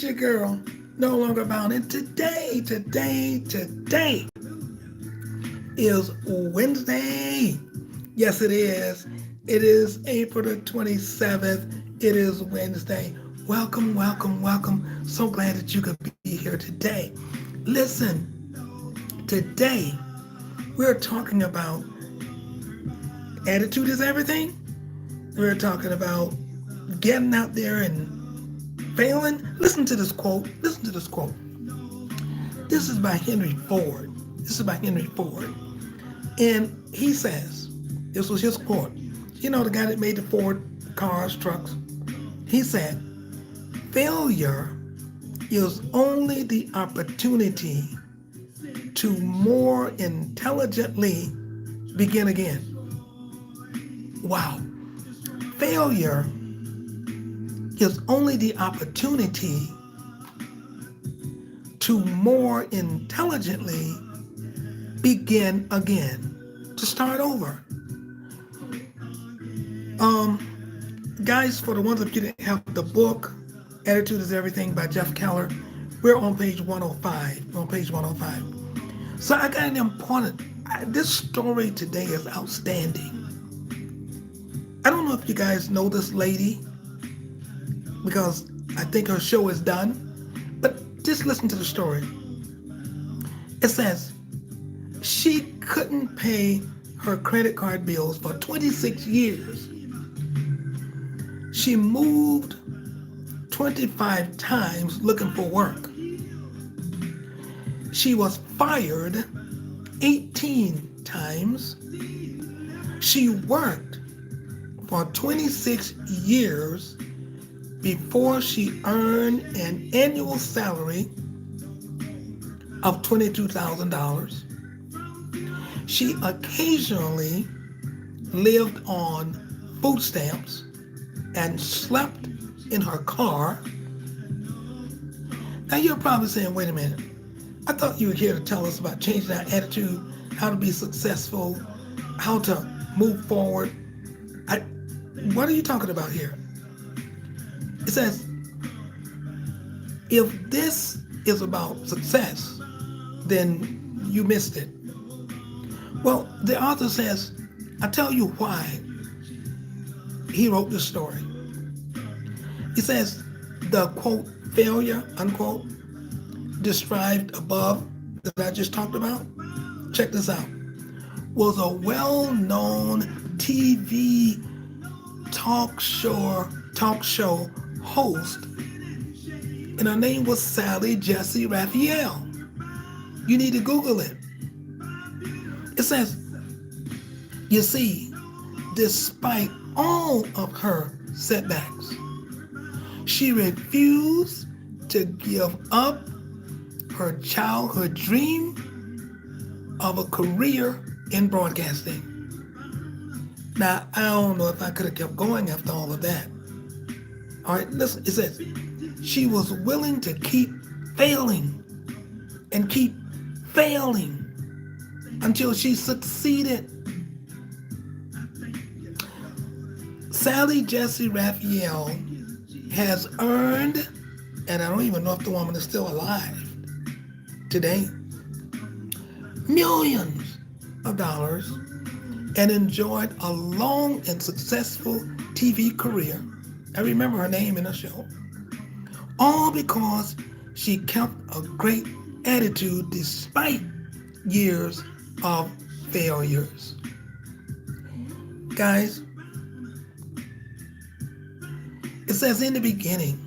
your girl, no longer bound. And today is Wednesday. Yes, it is. It is April the 27th. It is Wednesday. Welcome, welcome, welcome. So glad that you could be here today. Listen, today we're talking about attitude is everything. We're talking about getting out there and failing. Listen to this quote. Listen to this quote. This is by Henry Ford. And he says, this was his quote. You know, the guy that made the Ford cars, trucks. He said, failure is only the opportunity to more intelligently begin again. Wow. Failure is only the opportunity to more intelligently begin again, to start over. Guys, for the ones of you that have the book, Attitude is Everything by Jeff Keller, we're on page 105. So I got an important, this story today is outstanding. I don't know if you guys know this lady, because I think her show is done, but just listen to the story. It says, she couldn't pay her credit card bills for 26 years. She moved 25 times looking for work. She was fired 18 times. She worked for 26 years before she earned an annual salary of $22,000. She occasionally lived on food stamps and slept in her car. Now you're probably saying, wait a minute, I thought you were here to tell us about changing our attitude, how to be successful, how to move forward. What are you talking about here? It says, if this is about success, then you missed it. Well, the author says, I'll tell you why he wrote this story. He says, the quote, failure, unquote, described above that I just talked about, check this out, was a well-known TV talk show host, and her name was Sally Jesse Raphael. You need to Google it. It says, you see, despite all of her setbacks, she refused to give up her childhood dream of a career in broadcasting. Now, I don't know if I could have kept going after all of that. All right, listen, it says, she was willing to keep failing and keep failing until she succeeded. Sally Jesse Raphael has earned, and I don't even know if the woman is still alive today, millions of dollars and enjoyed a long and successful TV career. I remember her name in the show. All because she kept a great attitude despite years of failures. Guys, it says in the beginning,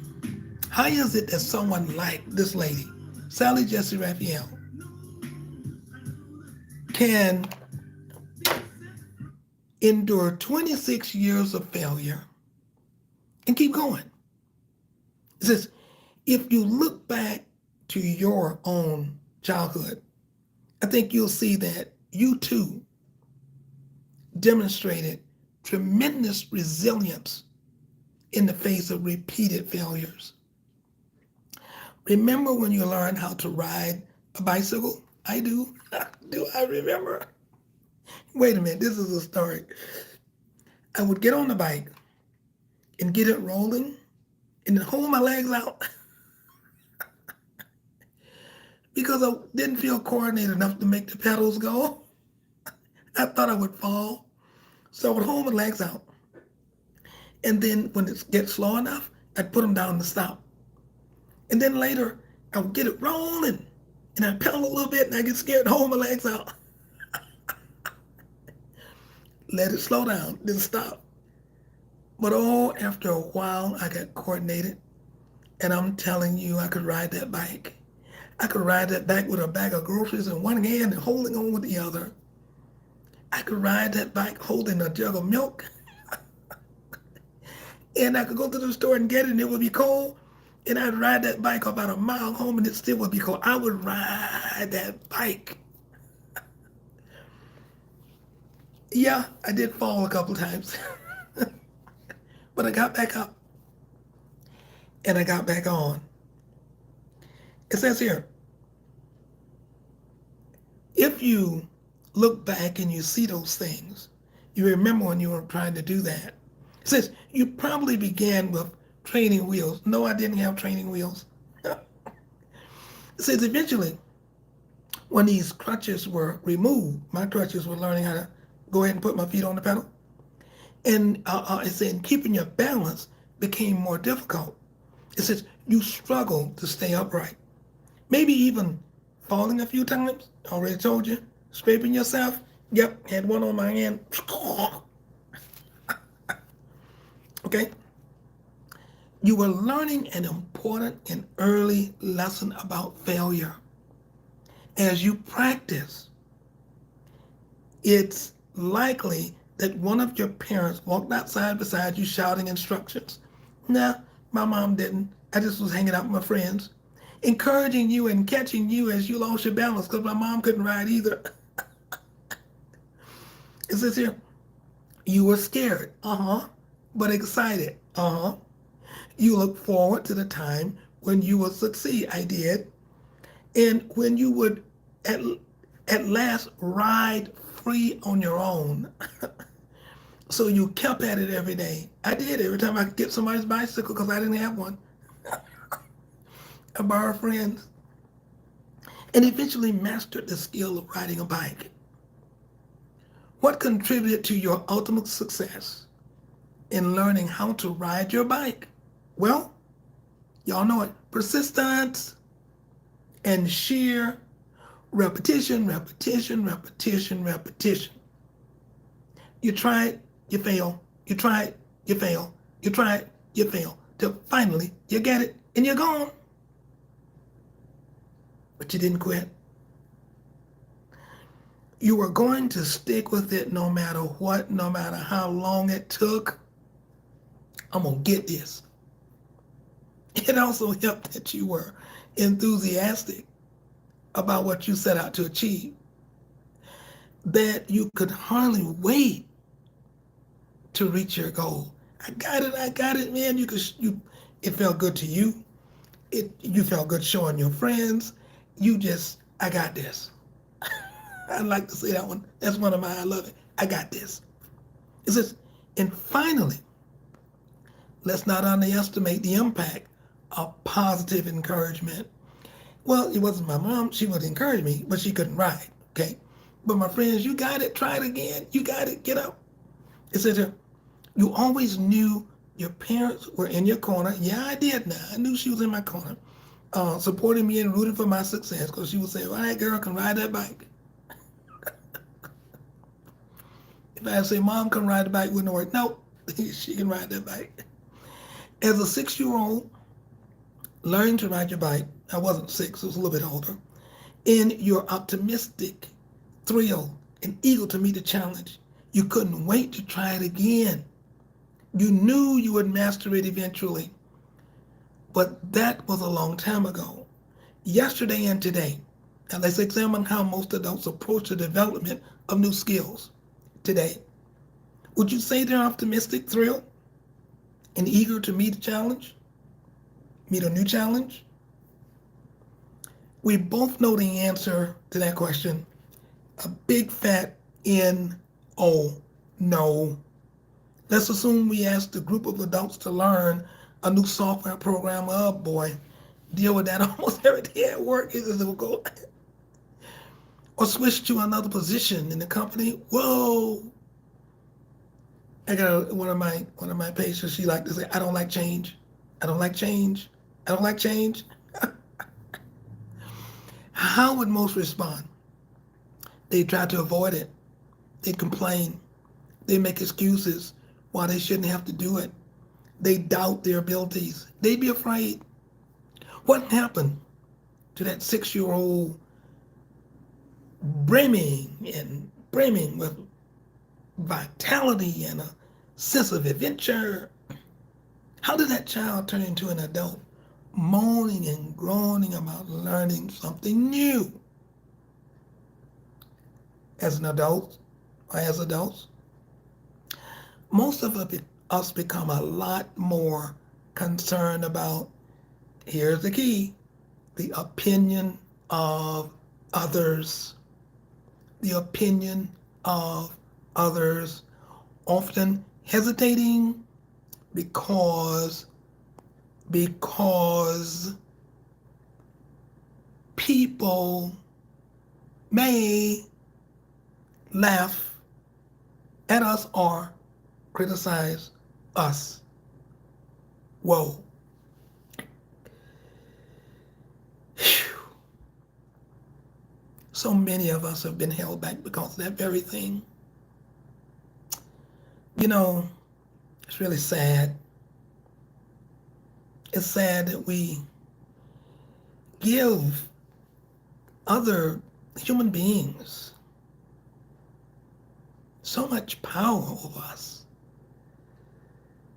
how is it that someone like this lady, Sally Jesse Raphael, can endure 26 years of failure and keep going? It says, if you look back to your own childhood, I think you'll see that you too demonstrated tremendous resilience in the face of repeated failures. Remember when you learned how to ride a bicycle? I do. Do I remember? Wait a minute, this is a story. I would get on the bike and get it rolling and then hold my legs out because I didn't feel coordinated enough to make the pedals go. I thought I would fall. So I would hold my legs out. And then when it gets slow enough, I'd put them down to stop. And then later, I would get it rolling. And I'd pedal a little bit and I get scared and hold my legs out. Let it slow down, then stop. But oh, after a while, I got coordinated. And I'm telling you, I could ride that bike. I could ride that bike with a bag of groceries in one hand and holding on with the other. I could ride that bike holding a jug of milk. And I could go to the store and get it and it would be cold. And I'd ride that bike about a mile home and it still would be cold. I would ride that bike. Yeah, I did fall a couple times. But I got back up. And I got back on. It says here, if you look back and you see those things, you remember when you were trying to do that. It says, you probably began with training wheels. No, I didn't have training wheels. It says, eventually, when these crutches were removed, my crutches were learning how to go ahead and put my feet on the pedal. And it said, keeping your balance became more difficult. It says, you struggled to stay upright. Maybe even falling a few times. Already told you. Scraping yourself. Yep, had one on my hand. Okay? You were learning an important and early lesson about failure. As you practice, it's likely that one of your parents walked outside beside you shouting instructions. Nah, my mom didn't. I just was hanging out with my friends, encouraging you and catching you as you lost your balance because my mom couldn't ride either. It says here, you were scared, but excited, You look forward to the time when you will succeed. I did. And when you would at last ride free on your own. So you kept at it every day. I did every time I could get somebody's bicycle because I didn't have one. I borrowed friends. And eventually mastered the skill of riding a bike. What contributed to your ultimate success in learning how to ride your bike? Well, y'all know it. Persistence and sheer repetition, repetition, repetition, repetition. You try it, you fail. You try it, you fail. You try it, you fail. Till finally you get it and you're gone. But you didn't quit. You were going to stick with it no matter what, no matter how long it took. I'm going to get this. It also helped that you were enthusiastic about what you set out to achieve. That you could hardly wait to reach your goal. I got it, man. It felt good to you. You felt good showing your friends. I got this. I like to say that one. That's one of mine. I love it. I got this. It says, and finally, let's not underestimate the impact of positive encouragement. Well, it wasn't my mom. She would encourage me, but she couldn't ride, okay? But my friends, you got it. Try it again. You got it. Get up. It says here, you always knew your parents were in your corner. Yeah, I did now. I knew she was in my corner, supporting me and rooting for my success because she would say, well, that girl can ride that bike. If I say, Mom can ride the bike, wouldn't work. No, she can ride that bike. As a 6-year-old, learning to ride your bike, I wasn't 6, I was a little bit older, and you're optimistic, thrilled, and eager to meet the challenge. You couldn't wait to try it again. You knew you would master it eventually. But that was a long time ago. Yesterday and today, now let's examine how most adults approach the development of new skills today. Would you say they're optimistic, thrilled, and eager to meet a challenge? Meet a new challenge? We both know the answer to that question. A big fat N-O, no. Let's assume we asked a group of adults to learn a new software program. Oh boy, deal with that almost every day at work. It will go or switch to another position in the company. Whoa! I got one of my patients. She like to say, "I don't like change. I don't like change. I don't like change." How would most respond? They try to avoid it. They complain. They make excuses why they shouldn't have to do it. They doubt their abilities. They'd be afraid. What happened to that 6 year old brimming with vitality and a sense of adventure? How did that child turn into an adult, moaning and groaning about learning something new? As an adult, or as adults, most of us become a lot more concerned about, here's the key, the opinion of others. The opinion of others, often hesitating because people may laugh at us or criticize us. Whoa. So many of us have been held back because of that very thing. You know, it's really sad. It's sad that we give other human beings so much power over us,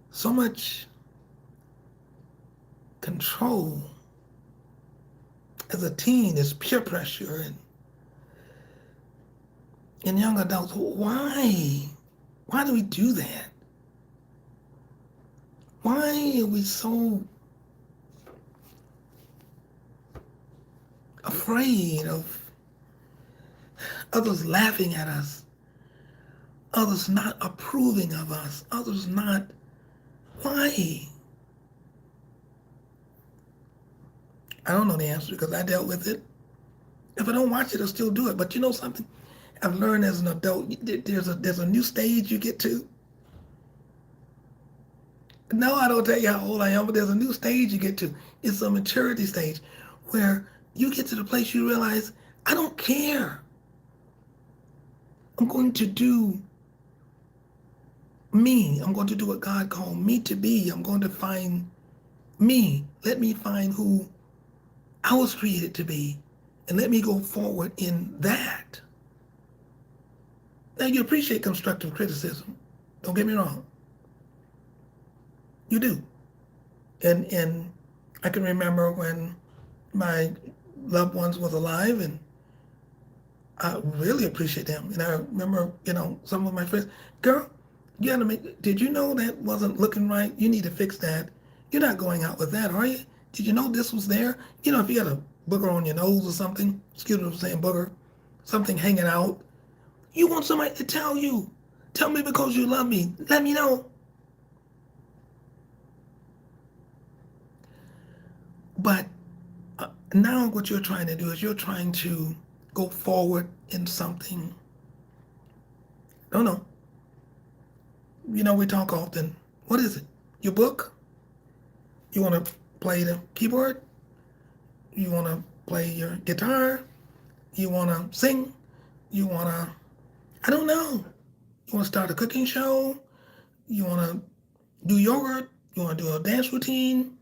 so much control. As a teen, there's peer pressure and young adults. Why? Why do we do that? Why are we so afraid of others laughing at us, others not approving of us, others not? Why? I don't know the answer because I dealt with it. If I don't watch it, I'll still do it. But you know something? I've learned as an adult, there's a new stage you get to. No, I don't tell you how old I am, but there's a new stage you get to. It's a maturity stage where you get to the place you realize, I don't care. I'm going to do me. I'm going to do what God called me to be. I'm going to find me. Let me find who I was created to be. And let me go forward in that. Now, you appreciate constructive criticism. Don't get me wrong. You do. And I can remember when my loved ones was alive, and I really appreciate them. And I remember, some of my friends, girl, you gotta did you know that wasn't looking right? You need to fix that. You're not going out with that, are you? Did you know this was there? If you got a booger on your nose or something, excuse me for saying booger, something hanging out, you want somebody to tell you. Tell me because you love me. Let me know. But now what you're trying to do is you're trying to go forward in something. No. We talk often. What is it? Your book? You want to play the keyboard? You want to play your guitar? You want to sing? You want to, I don't know. You want to start a cooking show? You want to do yoga? You want to do a dance routine?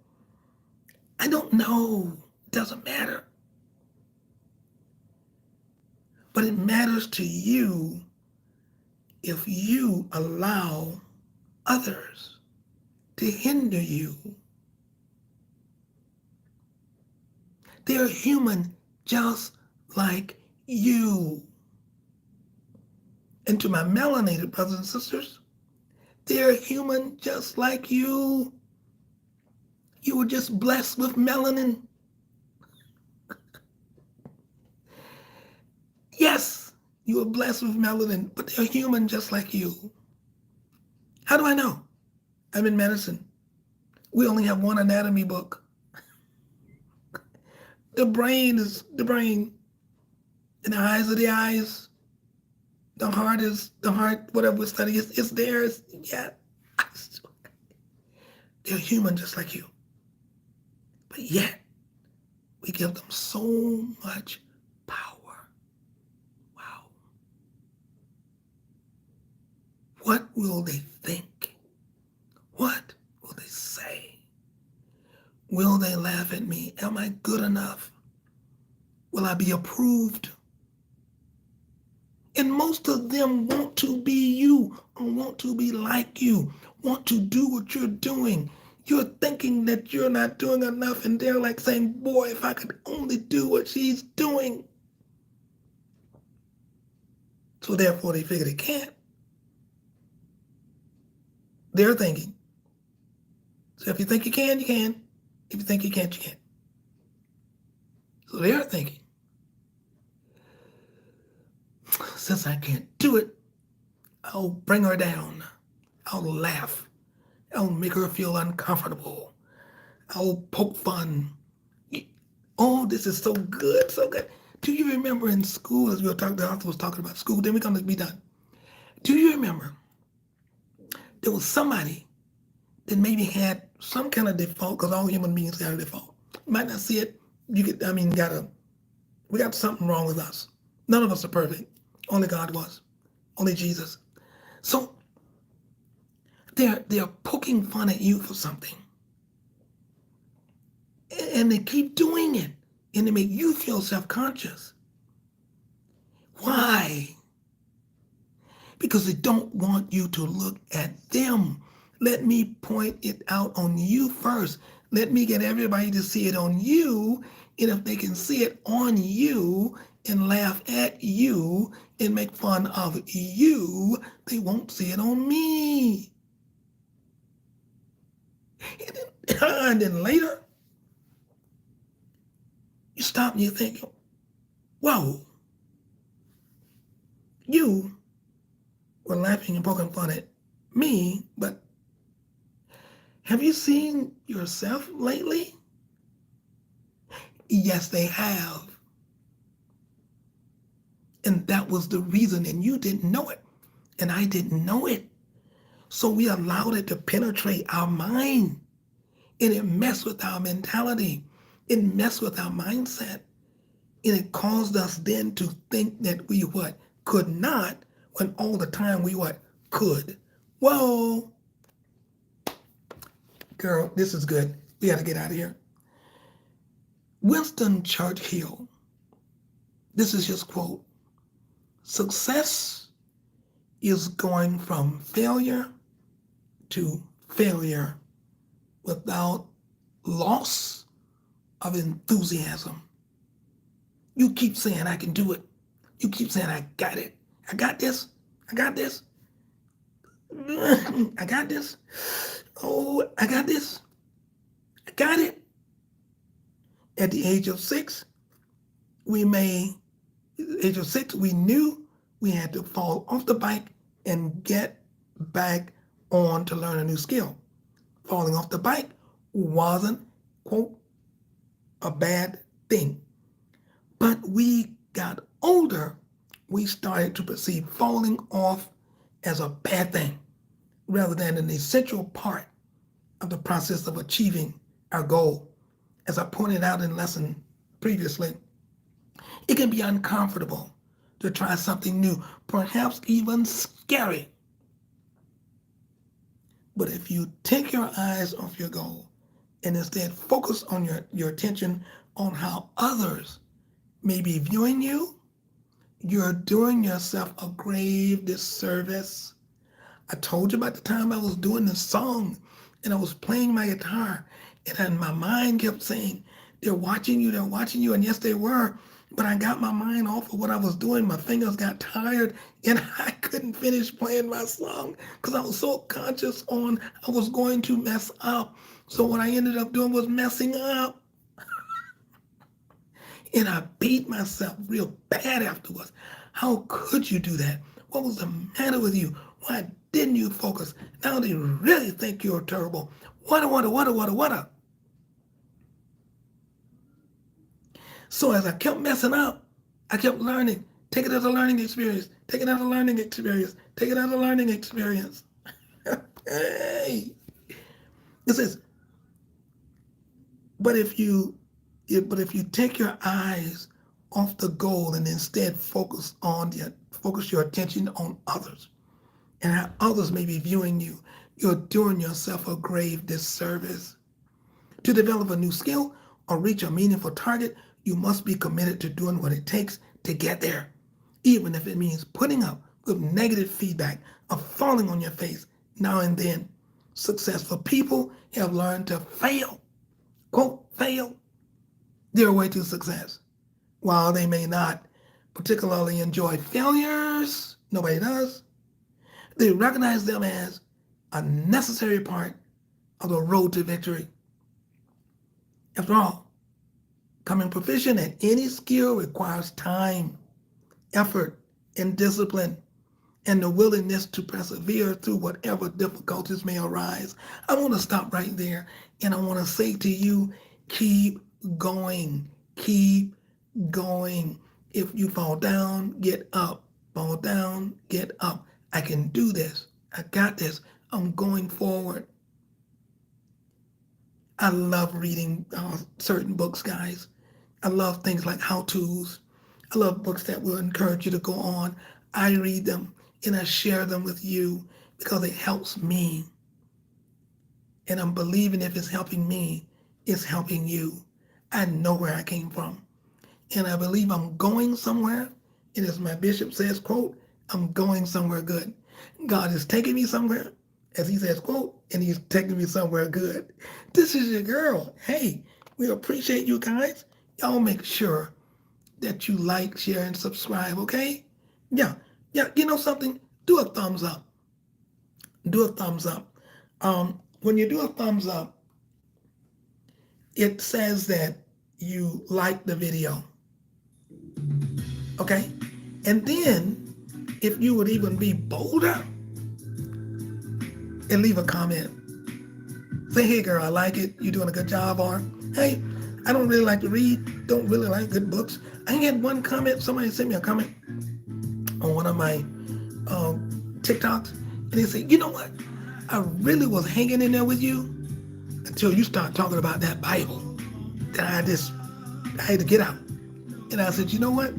I don't know. It doesn't matter. But it matters to you if you allow others to hinder you. They're human just like you. And to my melanated brothers and sisters, they're human just like you. You were just blessed with melanin. Yes, you were blessed with melanin, but they're human just like you. How do I know? I'm in medicine. We only have one anatomy book. The brain is the brain, and the eyes are the eyes. The heart is the heart. Whatever we study, it's theirs. Yeah, they're human just like you, but yet we give them so much power. Wow. What will they think? What will they say? Will they laugh at me? Am I good enough? Will I be approved? And most of them want to be you, or want to be like you, want to do what you're doing. You're thinking that you're not doing enough, and they're like saying, boy, if I could only do what she's doing. So therefore, they figure they can't. They're thinking. So if you think you can, you can. If you think you can't, you can't. So they're thinking, since I can't do it, I'll bring her down. I'll laugh. I'll make her feel uncomfortable. I'll poke fun. Oh, this is so good, so good. Do you remember in school, as we were talking, the author was talking about school, then we're going to be done. Do you remember there was somebody that maybe had some kind of default, because all human beings have a default. You might not see it. We got something wrong with us. None of us are perfect. Only God was. Only Jesus. So they're poking fun at you for something. And they keep doing it. And they make you feel self-conscious. Why? Because they don't want you to look at them. Let me point it out on you first. Let me get everybody to see it on you. And if they can see it on you and laugh at you and make fun of you, they won't see it on me. And then later, you stop and you think, whoa, you were laughing and poking fun at me, but have you seen yourself lately? Yes, they have. And that was the reason, and you didn't know it, and I didn't know it. So we allowed it to penetrate our mind, and it messed with our mentality. It messed with our mindset, and it caused us then to think that we could not, when all the time we could. Whoa. Girl, this is good. We got to get out of here. Winston Churchill, this is his quote: success is going from failure to failure without loss of enthusiasm. You keep saying, I can do it. You keep saying, I got it. I got this. I got this. I got this. Oh, I got this. I got it. At the age of 6, we knew we had to fall off the bike and get back on to learn a new skill. Falling off the bike wasn't, quote, a bad thing. But we got older, we started to perceive falling off as a bad thing rather than an essential part of the process of achieving our goal. As I pointed out in lesson previously, it can be uncomfortable to try something new, perhaps even scary. But if you take your eyes off your goal and instead focus on your attention on how others may be viewing you, you're doing yourself a grave disservice. I told you about the time I was doing this song and I was playing my guitar, and then my mind kept saying, they're watching you, and yes, they were, but I got my mind off of what I was doing. My fingers got tired, and I couldn't finish playing my song because I was so conscious on I was going to mess up. So what I ended up doing was messing up. And I beat myself real bad afterwards. How could you do that? What was the matter with you? Why didn't you focus? Now they really think you're terrible. What? So as I kept messing up, I kept learning. Take it as a learning experience. Take it as a learning experience. Take it as a learning experience. Hey, it says, but if you take your eyes off the goal and instead focus your attention on others and how others may be viewing you, you're doing yourself a grave disservice. To develop a new skill or reach a meaningful target, you must be committed to doing what it takes to get there, even if it means putting up with negative feedback or falling on your face now and then. Successful people have learned to fail, quote, fail their way to success. While they may not particularly enjoy failures, nobody does, they recognize them as a necessary part of the road to victory. After all, becoming proficient at any skill requires time, effort, and discipline, and the willingness to persevere through whatever difficulties may arise. I want to stop right there, and I want to say to you, keep going. Keep going. If you fall down, get up. Fall down, get up. I can do this. I got this. I'm going forward. I love reading certain books, guys. I love things like how-tos. I love books that will encourage you to go on. I read them and I share them with you because it helps me. And I'm believing if it's helping me, it's helping you. I know where I came from. And I believe I'm going somewhere. And as my bishop says, quote, I'm going somewhere good. God is taking me somewhere, as he says, quote, and he's taking me somewhere good. This is your girl. Hey, we appreciate you guys. Y'all make sure that you like, share, and subscribe, okay? Yeah, you know something? Do a thumbs up. Do a thumbs up. When you do a thumbs up, it says that you like the video, okay? And then, if you would even be bolder and leave a comment. Say, hey girl, I like it. You're doing a good job. Or, hey, I don't really like to read. Don't really like good books. I had one comment. Somebody sent me a comment on one of my TikToks. And they said, you know what? I really was hanging in there with you until you start talking about that Bible. Then I had to get out. And I said, you know what?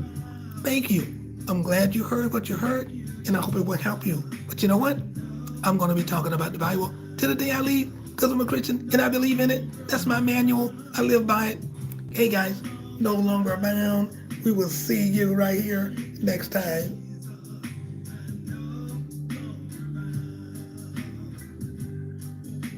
Thank you. I'm glad you heard what you heard, and I hope it will help you. But you know what? I'm going to be talking about the Bible till the day I leave because I'm a Christian and I believe in it. That's my manual. I live by it. Hey guys, no longer bound. We will see you right here next time.